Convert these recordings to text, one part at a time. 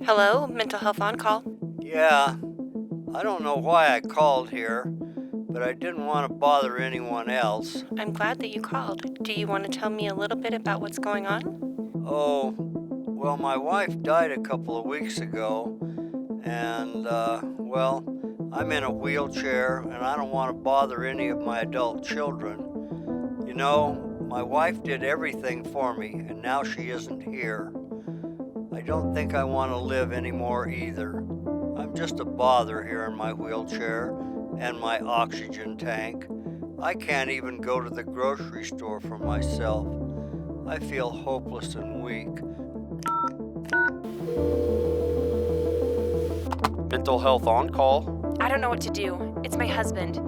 Hello, mental health on call. Yeah, I don't know why I called here, but I didn't want to bother anyone else. I'm glad that you called. Do you want to tell me a little bit about what's going on? Oh, well, my wife died a couple of weeks ago, and, well, I'm in a wheelchair, and I don't want to bother any of my adult children. You know, my wife did everything for me, and now she isn't here. I don't think I want to live anymore either. I'm just a bother here in my wheelchair and my oxygen tank. I can't even go to the grocery store for myself. I feel hopeless and weak. Mental health on call? I don't know what to do. It's my husband.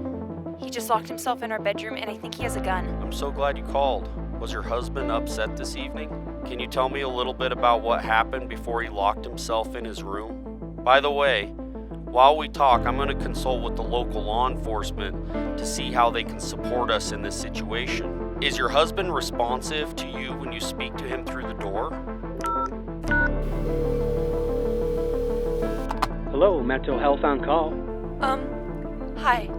He just locked himself in our bedroom and I think he has a gun. I'm so glad you called. Was your husband upset this evening? Can you tell me a little bit about what happened before he locked himself in his room? By the way, while we talk, I'm going to consult with the local law enforcement to see how they can support us in this situation. Is your husband responsive to you when you speak to him through the door? Hello, mental health on call. Hi.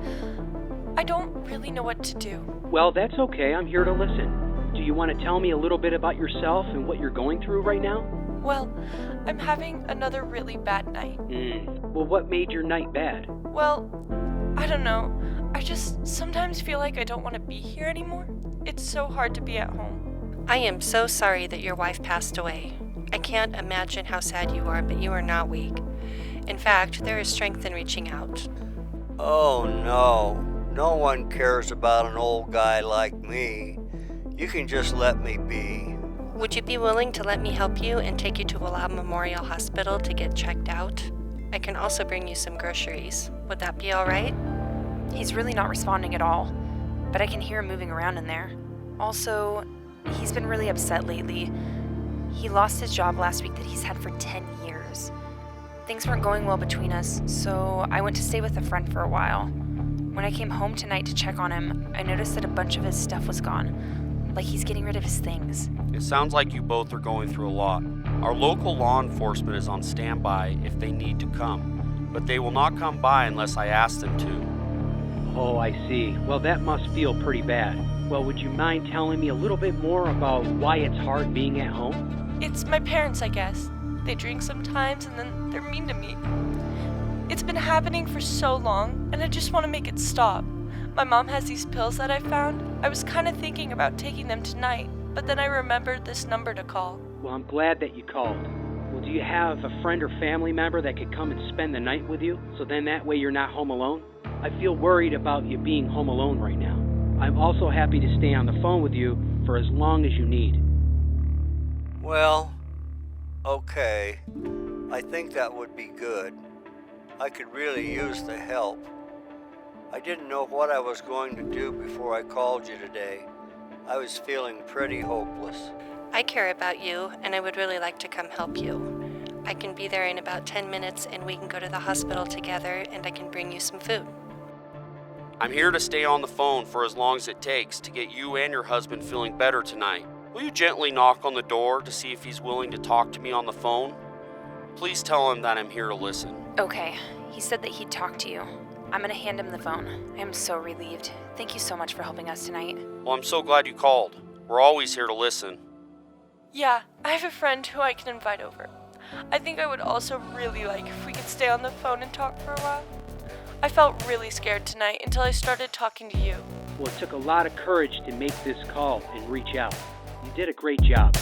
I don't really know what to do. Well, that's okay. I'm here to listen. Do you want to tell me a little bit about yourself and what you're going through right now? Well, I'm having another really bad night. Well, what made your night bad? Well, I don't know. I just sometimes feel like I don't want to be here anymore. It's so hard to be at home. I am so sorry that your wife passed away. I can't imagine how sad you are, but you are not weak. In fact, there is strength in reaching out. Oh no, no one cares about an old guy like me. You can just let me be. Would you be willing to let me help you and take you to Wallowa Memorial Hospital to get checked out? I can also bring you some groceries. Would that be all right? He's really not responding at all, but I can hear him moving around in there. Also, he's been really upset lately. He lost his job last week that he's had for 10 years. Things weren't going well between us, so I went to stay with a friend for a while. When I came home tonight to check on him, I noticed that a bunch of his stuff was gone. Like he's getting rid of his things. It sounds like you both are going through a lot. Our local law enforcement is on standby if they need to come, but they will not come by unless I ask them to. Oh, I see. Well, that must feel pretty bad. Well, would you mind telling me a little bit more about why it's hard being at home? It's my parents, I guess. They drink sometimes and then they're mean to me. It's been happening for so long, and I just want to make it stop. My mom has these pills that I found. I was kind of thinking about taking them tonight, but then I remembered this number to call. Well, I'm glad that you called. Well, do you have a friend or family member that could come and spend the night with you? So then that way you're not home alone? I feel worried about you being home alone right now. I'm also happy to stay on the phone with you for as long as you need. Well, okay. I think that would be good. I could really use the help. I didn't know what I was going to do before I called you today. I was feeling pretty hopeless. I care about you, and I would really like to come help you. I can be there in about 10 minutes, and we can go to the hospital together, and I can bring you some food. I'm here to stay on the phone for as long as it takes to get you and your husband feeling better tonight. Will you gently knock on the door to see if he's willing to talk to me on the phone? Please tell him that I'm here to listen. Okay, he said that he'd talk to you. I'm gonna hand him the phone. I am so relieved. Thank you so much for helping us tonight. Well, I'm so glad you called. We're always here to listen. Yeah, I have a friend who I can invite over. I think I would also really like if we could stay on the phone and talk for a while. I felt really scared tonight until I started talking to you. Well, it took a lot of courage to make this call and reach out. You did a great job.